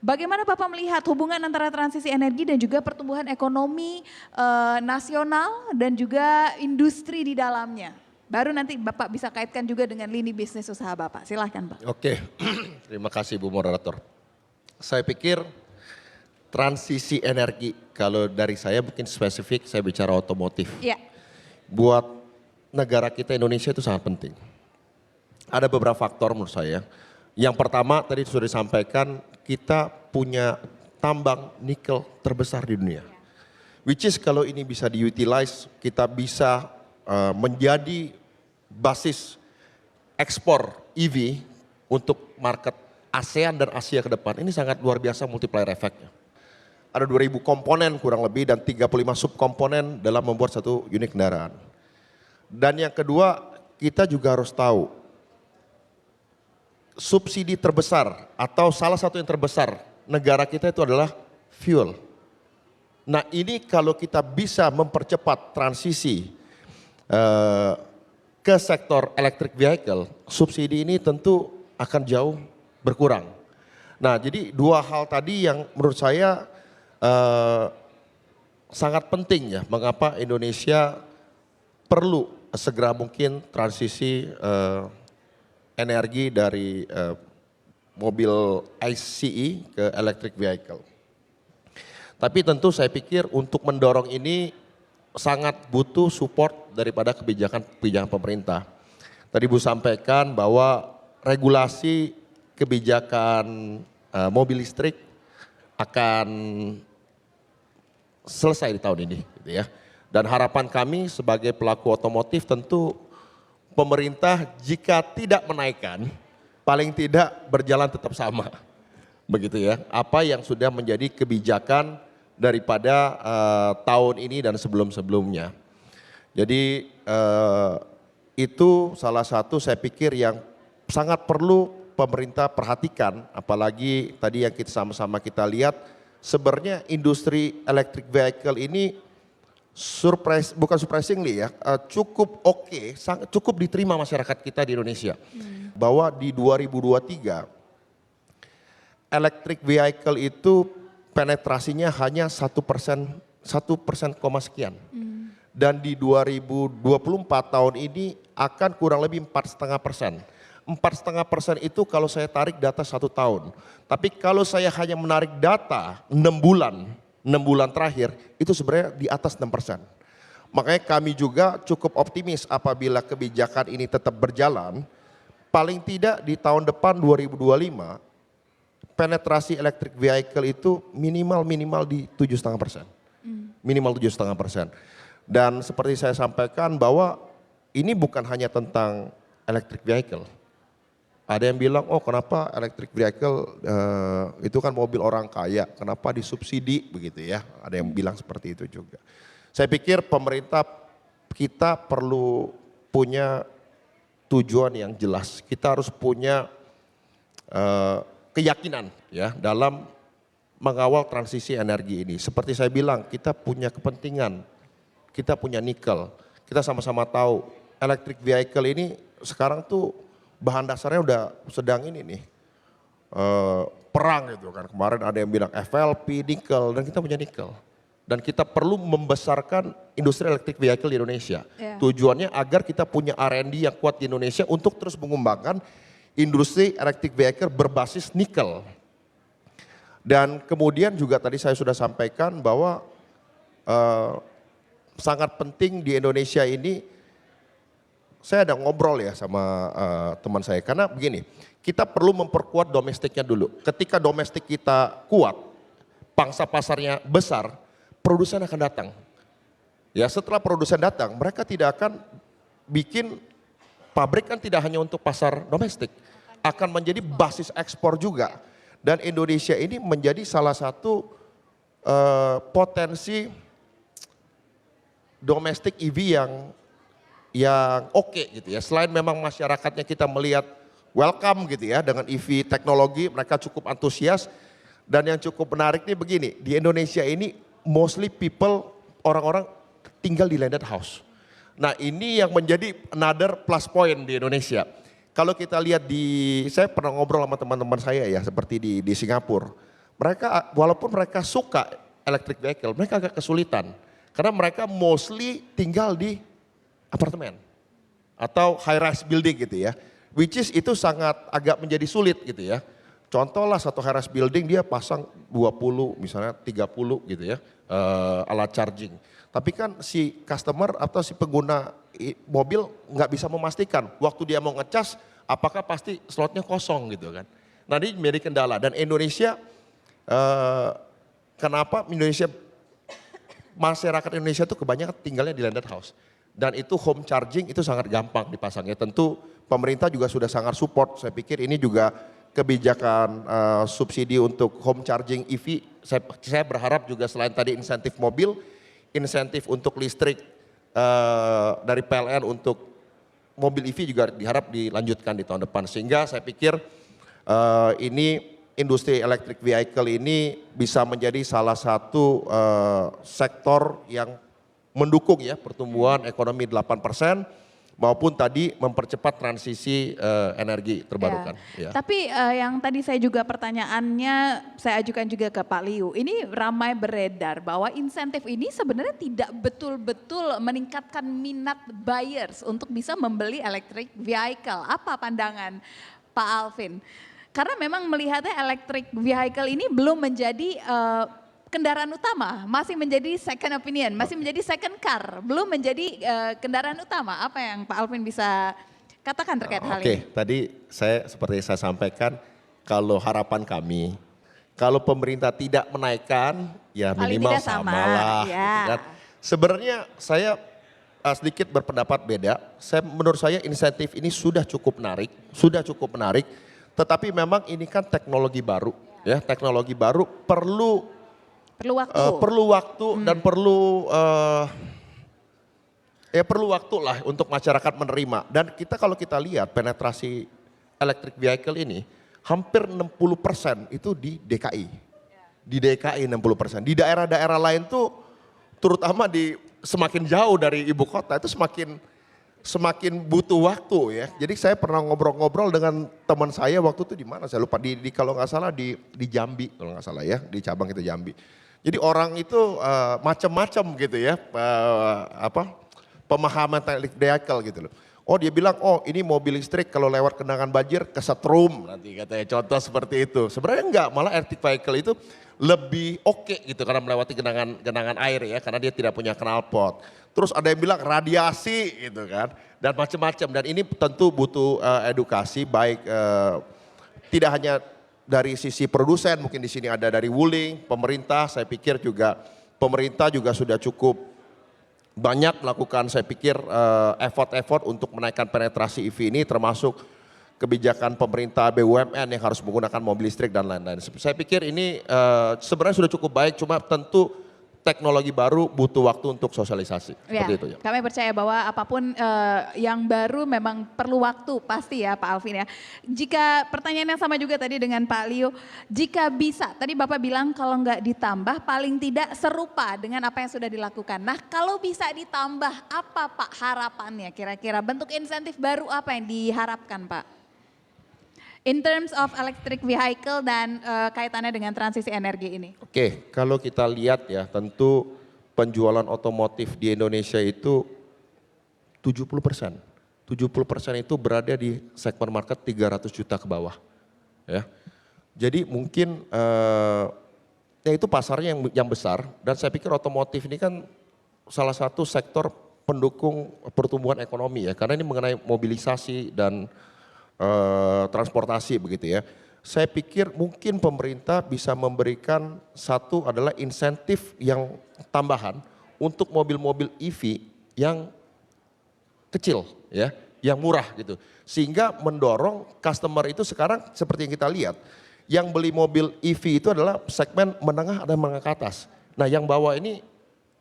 Bagaimana Bapak melihat hubungan antara transisi energi dan juga pertumbuhan ekonomi nasional dan juga industri di dalamnya? Baru nanti Bapak bisa kaitkan juga dengan lini bisnis usaha Bapak. Silahkan Pak. Oke, terima kasih Bu Moderator. Saya pikir transisi energi, kalau dari saya mungkin spesifik saya bicara otomotif. Iya. Buat negara kita Indonesia itu sangat penting. Ada beberapa faktor menurut saya. Yang pertama tadi sudah disampaikan, kita punya tambang nikel terbesar di dunia. Which is kalau ini bisa diutilize, kita bisa menjadi basis ekspor EV untuk market ASEAN dan Asia ke depan. Ini sangat luar biasa multiplier efeknya. Ada 2.000 komponen kurang lebih dan 35 subkomponen dalam membuat satu unit kendaraan. Dan yang kedua, kita juga harus tahu subsidi terbesar atau salah satu yang terbesar negara kita itu adalah fuel. Nah ini kalau kita bisa mempercepat transisi ke sektor electric vehicle, subsidi ini tentu akan jauh berkurang. Nah jadi dua hal tadi yang menurut saya sangat penting ya, mengapa Indonesia perlu segera mungkin transisi energi dari mobil ICE ke electric vehicle. Tapi tentu saya pikir untuk mendorong ini sangat butuh support daripada kebijakan pemerintah. Tadi Bu sampaikan bahwa regulasi kebijakan mobil listrik akan selesai di tahun ini, gitu ya. Dan harapan kami sebagai pelaku otomotif tentu pemerintah jika tidak menaikkan, paling tidak berjalan tetap sama, begitu ya. Apa yang sudah menjadi kebijakan daripada tahun ini dan sebelum-sebelumnya. Jadi itu salah satu saya pikir yang sangat perlu pemerintah perhatikan, apalagi tadi yang kita sama-sama kita lihat, sebenarnya industri electric vehicle ini bukan surprisingly ya, cukup oke, cukup diterima masyarakat kita di Indonesia. Bahwa di 2023 electric vehicle itu penetrasinya hanya 1%, 1% koma sekian. Dan di 2024 tahun ini akan kurang lebih 4,5%. 4,5% itu kalau saya tarik data 1 tahun. Tapi kalau saya hanya menarik data 6 bulan terakhir itu sebenarnya di atas 6%. Makanya kami juga cukup optimis apabila kebijakan ini tetap berjalan, paling tidak di tahun depan 2025 penetrasi electric vehicle itu minimal di 7,5%. Minimal 7,5%. Dan seperti saya sampaikan bahwa ini bukan hanya tentang electric vehicle. Ada yang bilang, oh kenapa electric vehicle itu kan mobil orang kaya, kenapa disubsidi begitu ya. Ada yang bilang seperti itu juga. Saya pikir pemerintah kita perlu punya tujuan yang jelas. Kita harus punya keyakinan ya dalam mengawal transisi energi ini. Seperti saya bilang, kita punya kepentingan, kita punya nikel. Kita sama-sama tahu electric vehicle ini sekarang tuh bahan dasarnya udah sedang ini nih, perang gitu kan. Kemarin ada yang bilang FLP, nikel, dan kita punya nikel. Dan kita perlu membesarkan industri electric vehicle di Indonesia. Tujuannya agar kita punya R&D yang kuat di Indonesia untuk terus mengembangkan industri electric vehicle berbasis nikel. Dan kemudian juga tadi saya sudah sampaikan bahwa sangat penting di Indonesia ini, saya ada ngobrol ya sama teman saya, karena begini, kita perlu memperkuat domestiknya dulu. Ketika domestik kita kuat, pangsa pasarnya besar, produsen akan datang. Ya setelah produsen datang, mereka tidak akan bikin pabrik kan tidak hanya untuk pasar domestik, akan menjadi basis ekspor juga. Dan Indonesia ini menjadi salah satu potensi domestik EV yang oke gitu ya. Selain memang masyarakatnya kita melihat welcome gitu ya dengan EV teknologi, mereka cukup antusias. Dan yang cukup menarik nih begini, di Indonesia ini mostly people, orang-orang tinggal di landed house. Nah ini yang menjadi another plus point di Indonesia. Kalau kita lihat saya pernah ngobrol sama teman-teman saya ya seperti di Singapura. mereka walaupun mereka suka electric vehicle, mereka agak kesulitan. Karena mereka mostly tinggal di apartemen atau high rise building gitu ya. Which is itu sangat agak menjadi sulit gitu ya. Contoh lah satu high rise building dia pasang 20 misalnya 30 gitu ya alat charging. Tapi kan si customer atau si pengguna mobil nggak bisa memastikan waktu dia mau ngecas apakah pasti slotnya kosong gitu kan. Nah ini menjadi kendala dan Indonesia kenapa masyarakat Indonesia itu kebanyakan tinggalnya di landed house. Dan itu home charging itu sangat gampang dipasangnya. Tentu pemerintah juga sudah sangat support. Saya pikir ini juga kebijakan subsidi untuk home charging EV. Saya berharap juga selain tadi insentif mobil, insentif untuk listrik dari PLN untuk mobil EV juga diharap dilanjutkan di tahun depan. Sehingga saya pikir ini industri electric vehicle ini bisa menjadi salah satu sektor yang mendukung ya pertumbuhan ekonomi 8% maupun tadi mempercepat transisi energi terbarukan. Ya. Tapi yang tadi saya juga pertanyaannya saya ajukan juga ke Pak Liu. Ini ramai beredar bahwa insentif ini sebenarnya tidak betul-betul meningkatkan minat buyers untuk bisa membeli electric vehicle. Apa pandangan Pak Alvin? Karena memang melihatnya electric vehicle ini belum menjadi kendaraan utama, masih menjadi second opinion, masih menjadi second car, belum menjadi kendaraan utama. Apa yang Pak Alvin bisa katakan terkait hal ini? Oke, tadi seperti saya sampaikan, kalau harapan kami, kalau pemerintah tidak menaikkan, ya paling minimal tidak sama lah. Ya. Gitu kan. Sebenarnya saya sedikit berpendapat beda. Menurut saya insentif ini sudah cukup menarik. Tetapi memang ini kan teknologi baru, ya teknologi baru perlu waktu dan perlu waktu lah untuk masyarakat menerima. Dan kalau kita lihat penetrasi electric vehicle ini hampir 60% itu di DKI. Di DKI 60%. Di daerah-daerah lain tuh terutama semakin jauh dari ibu kota itu semakin butuh waktu ya. Jadi saya pernah ngobrol-ngobrol dengan teman saya waktu itu di mana saya lupa kalau nggak salah di Jambi kalau nggak salah ya, di cabang itu Jambi. Jadi orang itu macam-macam gitu ya pemahaman electric vehicle gitu loh. Oh dia bilang ini mobil listrik kalau lewat genangan banjir kesetrum nanti katanya, contoh seperti itu. Sebenarnya enggak, malah electric vehicle itu lebih oke gitu karena melewati genangan air ya, karena dia tidak punya knalpot. Terus ada yang bilang radiasi gitu kan, dan macam-macam. Dan ini tentu butuh edukasi baik tidak hanya dari sisi produsen, mungkin di sini ada dari Wuling, pemerintah. Saya pikir juga pemerintah juga sudah cukup banyak melakukan, saya pikir effort untuk menaikkan penetrasi EV ini, termasuk kebijakan pemerintah BUMN yang harus menggunakan mobil listrik dan lain-lain. Saya pikir ini sebenarnya sudah cukup baik, cuma tentu teknologi baru butuh waktu untuk sosialisasi. Ya, seperti itu ya. Kami percaya bahwa apapun yang baru memang perlu waktu pasti ya Pak Alvin ya. Jika pertanyaan yang sama juga tadi dengan Pak Liu, jika bisa, tadi Bapak bilang kalau nggak ditambah paling tidak serupa dengan apa yang sudah dilakukan. Nah kalau bisa ditambah apa Pak harapannya kira-kira, bentuk insentif baru apa yang diharapkan Pak? In terms of electric vehicle dan kaitannya dengan transisi energi ini. Oke, kalau kita lihat ya tentu penjualan otomotif di Indonesia itu 70%. 70% itu berada di segmen market 300 juta ke bawah. Ya. Jadi mungkin ya itu pasarnya yang besar, dan saya pikir otomotif ini kan salah satu sektor pendukung pertumbuhan ekonomi ya, karena ini mengenai mobilisasi dan transportasi begitu ya. Saya pikir mungkin pemerintah bisa memberikan satu adalah insentif yang tambahan untuk mobil-mobil EV yang kecil ya, yang murah gitu. Sehingga mendorong customer itu sekarang seperti yang kita lihat, yang beli mobil EV itu adalah segmen menengah dan menengah ke atas. Nah yang bawah ini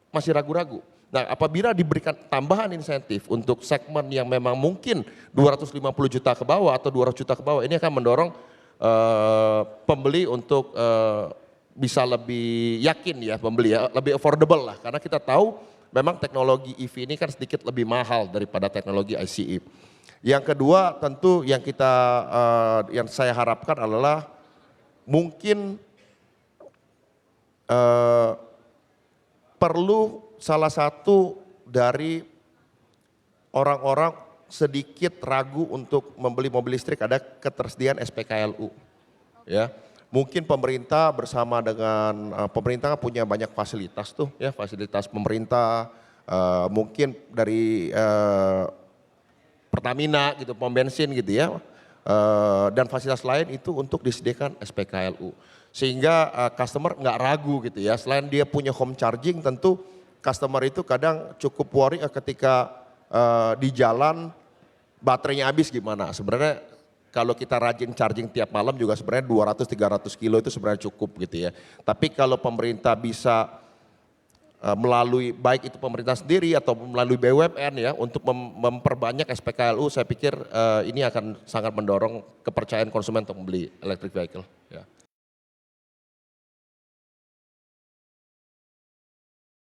masih ragu-ragu. Nah apabila diberikan tambahan insentif untuk segmen yang memang mungkin 250 juta ke bawah atau 200 juta ke bawah, ini akan mendorong pembeli untuk bisa lebih yakin ya pembeli ya, lebih affordable lah. Karena kita tahu memang teknologi EV ini kan sedikit lebih mahal daripada teknologi ICE. Yang kedua tentu yang saya harapkan adalah mungkin eh, perlu salah satu dari orang-orang sedikit ragu untuk membeli mobil listrik ada ketersediaan SPKLU. Ya, mungkin pemerintah bersama dengan pemerintah punya banyak fasilitas tuh, ya fasilitas pemerintah, mungkin dari Pertamina gitu, pom bensin gitu ya, dan fasilitas lain itu untuk disediakan SPKLU. Sehingga customer nggak ragu gitu ya, selain dia punya home charging tentu customer itu kadang cukup worry ketika di jalan baterainya habis gimana. Sebenarnya kalau kita rajin charging tiap malam juga sebenarnya 200-300 kilo itu sebenarnya cukup gitu ya. Tapi kalau pemerintah bisa melalui baik itu pemerintah sendiri atau melalui BUMN ya untuk memperbanyak SPKLU, saya pikir ini akan sangat mendorong kepercayaan konsumen untuk membeli electric vehicle. Ya.